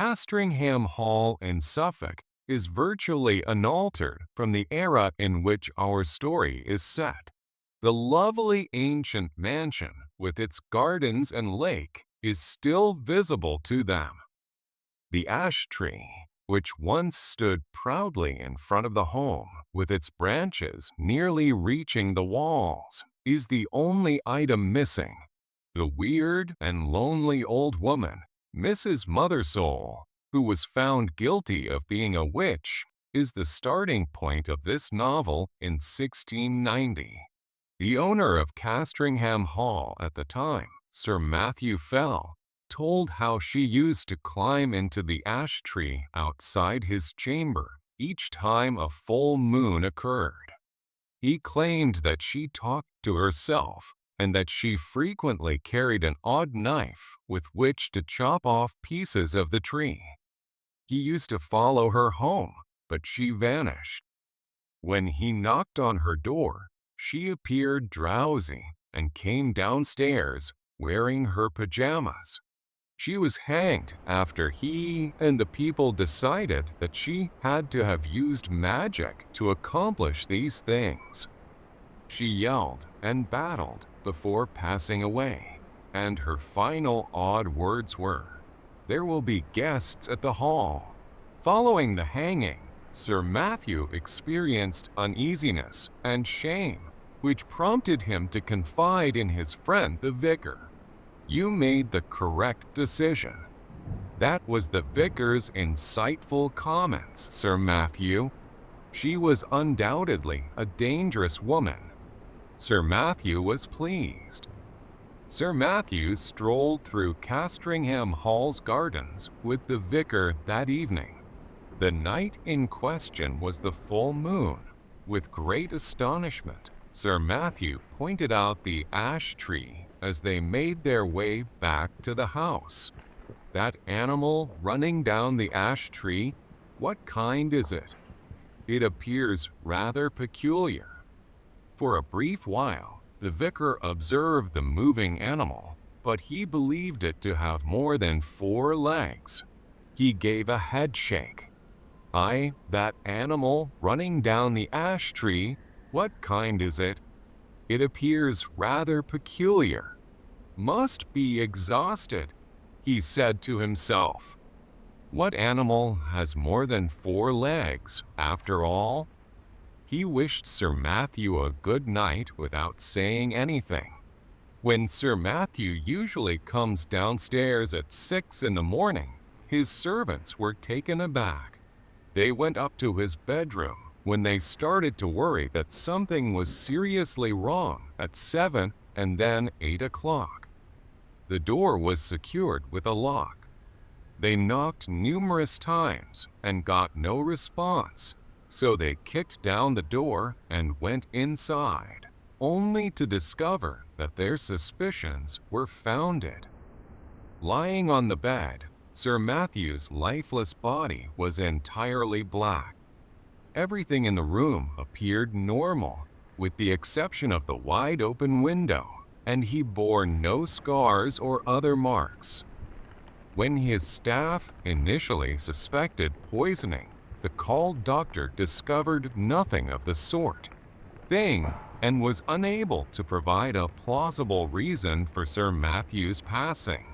Castringham Hall in Suffolk is virtually unaltered from the era in which our story is set. The lovely ancient mansion with its gardens and lake is still visible to them. The ash tree, which once stood proudly in front of the home with its branches nearly reaching the walls, is the only item missing. The weird and lonely old woman, Mrs. Mothersole, who was found guilty of being a witch, is the starting point of this novel in 1690. The owner of Castringham Hall at the time, Sir Matthew Fell, told how she used to climb into the ash tree outside his chamber each time a full moon occurred. He claimed that she talked to herself and that she frequently carried an odd knife with which to chop off pieces of the tree. He used to follow her home, but she vanished. When he knocked on her door, she appeared drowsy and came downstairs wearing her pajamas. She was hanged after he and the people decided that she had to have used magic to accomplish these things. She yelled and battled before passing away, and her final odd words were, "There will be guests at the hall." Following the hanging, Sir Matthew experienced uneasiness and shame, which prompted him to confide in his friend the vicar. "You made the correct decision." That was the vicar's insightful comments, Sir Matthew. She was undoubtedly a dangerous woman. Sir Matthew was pleased. Sir Matthew strolled through Castringham Hall's gardens with the vicar that evening. The night in question was the full moon. With great astonishment, Sir Matthew pointed out the ash tree as they made their way back to the house. "That animal running down the ash tree, what kind is it? It appears rather peculiar." For a brief while, the vicar observed the moving animal, but he believed it to have more than 4 legs. He gave a head shake. That animal running down the ash tree, what kind is it? It appears rather peculiar. Must be exhausted," he said to himself. What animal has more than 4 legs, after all? He wished Sir Matthew a good night without saying anything. When Sir Matthew usually comes downstairs at 6 in the morning, his servants were taken aback. They went up to his bedroom when they started to worry that something was seriously wrong at 7 and then 8 o'clock. The door was secured with a lock. They knocked numerous times and got no response. So they kicked down the door and went inside, only to discover that their suspicions were founded. Lying on the bed, Sir Matthew's lifeless body was entirely black. Everything in the room appeared normal, with the exception of the wide-open window, and he bore no scars or other marks. When his staff initially suspected poisoning, the called doctor discovered nothing of the sort and was unable to provide a plausible reason for Sir Matthew's passing.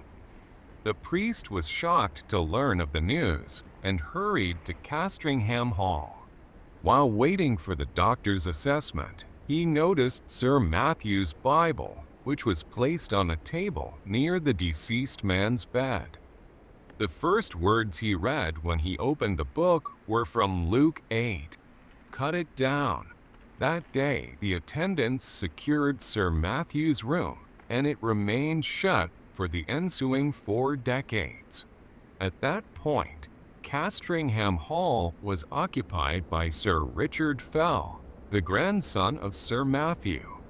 The priest was shocked to learn of the news and hurried to Castringham Hall. While waiting for the doctor's assessment, he noticed Sir Matthew's Bible, which was placed on a table near the deceased man's bed. The first words he read when he opened the book were from Luke 8. "Cut it down." That day, the attendants secured Sir Matthew's room, and it remained shut for the ensuing 4 decades. At that point, Castringham Hall was occupied by Sir Richard Fell, the grandson of Sir Matthew.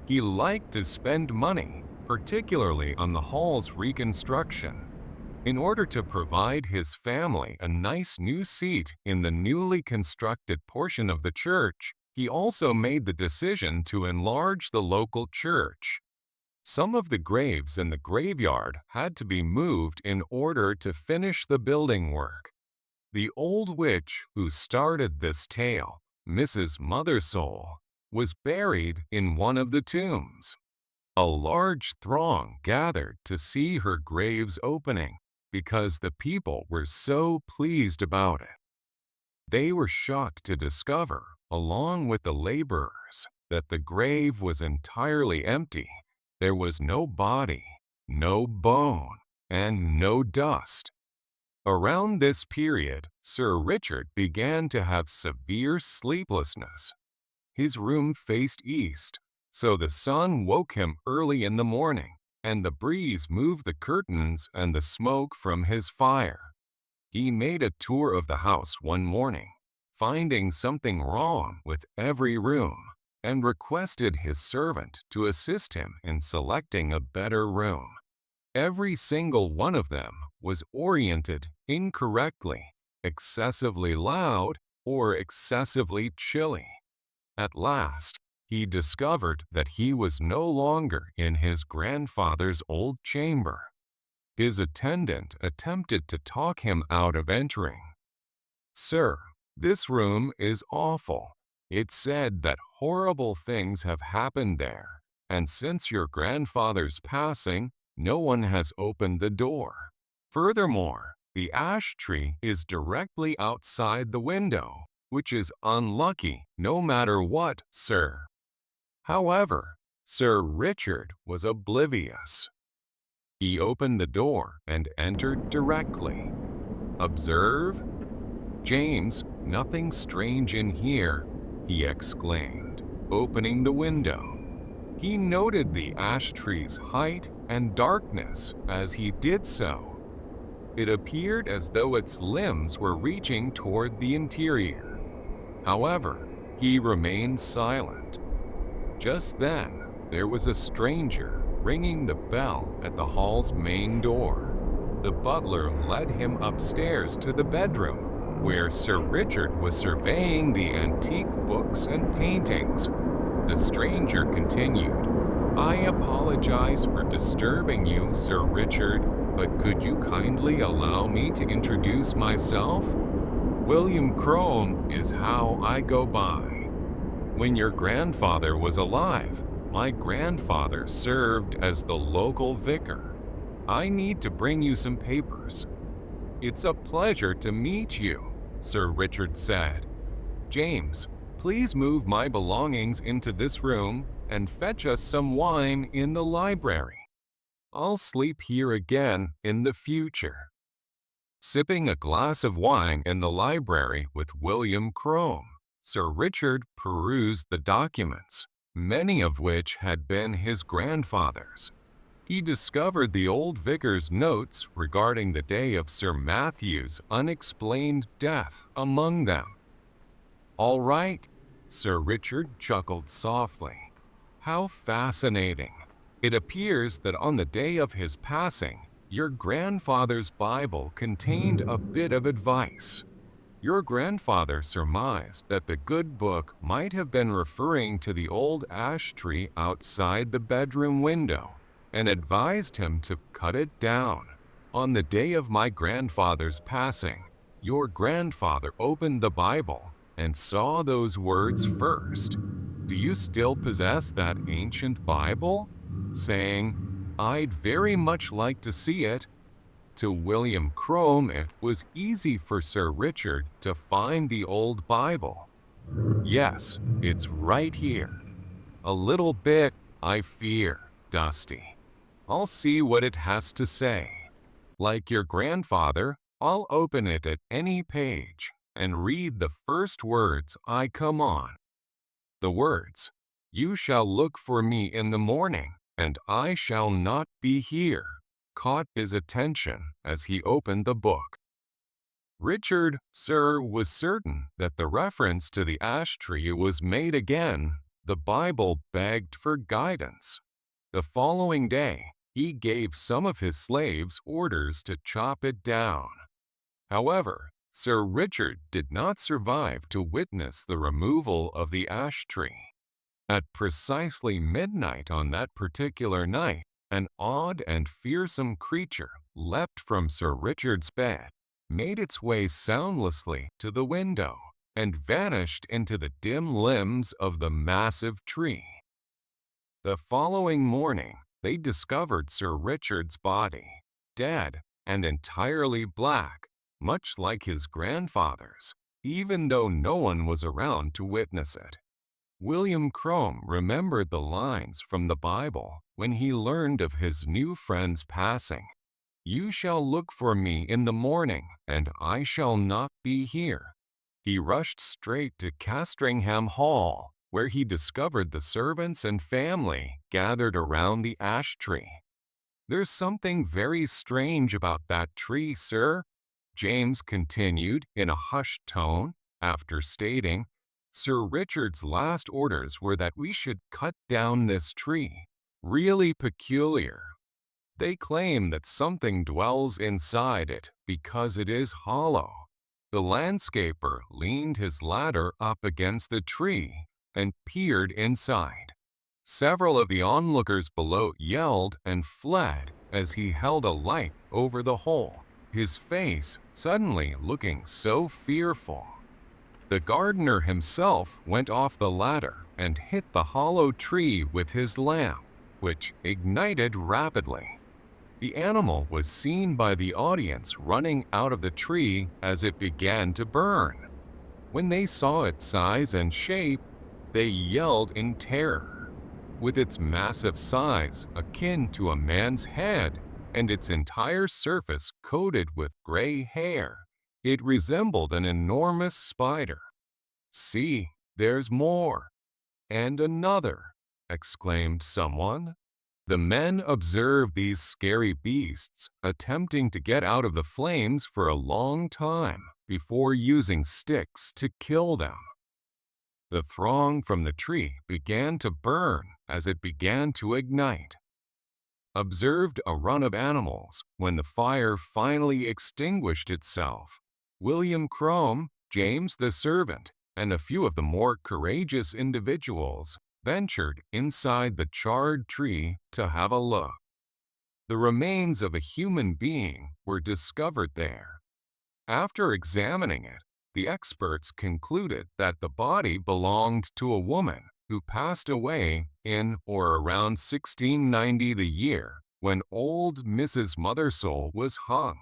He liked to spend money, particularly on the hall's reconstruction. In order to provide his family a nice new seat in the newly constructed portion of the church, he also made the decision to enlarge the local church. Some of the graves in the graveyard had to be moved in order to finish the building work. The old witch who started this tale, Mrs. Mothersole, was buried in one of the tombs. A large throng gathered to see her grave's opening because the people were so pleased about it. They were shocked to discover, along with the laborers, that the grave was entirely empty. There was no body, no bone, and no dust. Around this period, Sir Richard began to have severe sleeplessness. His room faced east, so the sun woke him early in the morning, and the breeze moved the curtains and the smoke from his fire. He made a tour of the house one morning, finding something wrong with every room, and requested his servant to assist him in selecting a better room. Every single one of them was oriented incorrectly, excessively loud, or excessively chilly. At last, he discovered that he was no longer in his grandfather's old chamber. His attendant attempted to talk him out of entering. "Sir, this room is awful. It's said that horrible things have happened there, and since your grandfather's passing, no one has opened the door. Furthermore, the ash tree is directly outside the window, which is unlucky no matter what, sir." However, Sir Richard was oblivious. He opened the door and entered directly. "Observe, James, nothing strange in here," he exclaimed, opening the window. He noted the ash tree's height and darkness as he did so. It appeared as though its limbs were reaching toward the interior. However, he remained silent. Just then, there was a stranger ringing the bell at the hall's main door. The butler led him upstairs to the bedroom, where Sir Richard was surveying the antique books and paintings. The stranger continued, "I apologize for disturbing you, Sir Richard, but could you kindly allow me to introduce myself? William Crome is how I go by. When your grandfather was alive, my grandfather served as the local vicar. I need to bring you some papers." "It's a pleasure to meet you," Sir Richard said. "James, please move my belongings into this room and fetch us some wine in the library. I'll sleep here again in the future." Sipping a glass of wine in the library with William Crome, Sir Richard perused the documents, many of which had been his grandfather's. He discovered the old vicar's notes regarding the day of Sir Matthew's unexplained death among them. "All right," Sir Richard chuckled softly. "How fascinating. It appears that on the day of his passing, your grandfather's Bible contained a bit of advice. Your grandfather surmised that the good book might have been referring to the old ash tree outside the bedroom window and advised him to cut it down. On the day of my grandfather's passing, your grandfather opened the Bible and saw those words first. Do you still possess that ancient Bible?" saying, "I'd very much like to see it." To William Crome, it was easy for Sir Richard to find the old Bible. "Yes, it's right here. A little bit, I fear, dusty. I'll see what it has to say. Like your grandfather, I'll open it at any page and read the first words I come on." The words, "You shall look for me in the morning, and I shall not be here," caught his attention as he opened the book. Richard, sir, was certain that the reference to the ash tree was made again. The Bible begged for guidance. The following day, he gave some of his slaves orders to chop it down. However, Sir Richard did not survive to witness the removal of the ash tree. At precisely midnight on that particular night, an odd and fearsome creature leapt from Sir Richard's bed, made its way soundlessly to the window, and vanished into the dim limbs of the massive tree. The following morning, they discovered Sir Richard's body, dead and entirely black, much like his grandfather's, even though no one was around to witness it. William Crome remembered the lines from the Bible when he learned of his new friend's passing. "You shall look for me in the morning, and I shall not be here." He rushed straight to Castringham Hall, where he discovered the servants and family gathered around the ash tree. "There's something very strange about that tree, sir," James continued in a hushed tone, after stating, "Sir Richard's last orders were that we should cut down this tree. Really peculiar. They claim that something dwells inside it because it is hollow." The landscaper leaned his ladder up against the tree and peered inside. Several of the onlookers below yelled and fled as he held a light over the hole, his face suddenly looking so fearful. The gardener himself went off the ladder and hit the hollow tree with his lamp, which ignited rapidly. The animal was seen by the audience running out of the tree as it began to burn. When they saw its size and shape, they yelled in terror. With its massive size akin to a man's head and its entire surface coated with gray hair, it resembled an enormous spider. "See, there's more!" "And another!" exclaimed someone. The men observed these scary beasts attempting to get out of the flames for a long time before using sticks to kill them. The throng from the tree began to burn as it began to ignite. Observed a run of animals when the fire finally extinguished itself. William Crome, James the servant, and a few of the more courageous individuals ventured inside the charred tree to have a look. The remains of a human being were discovered there. After examining it, the experts concluded that the body belonged to a woman who passed away in or around 1690, the year when old Mrs. Mothersole was hung.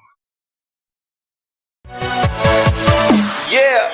Yeah.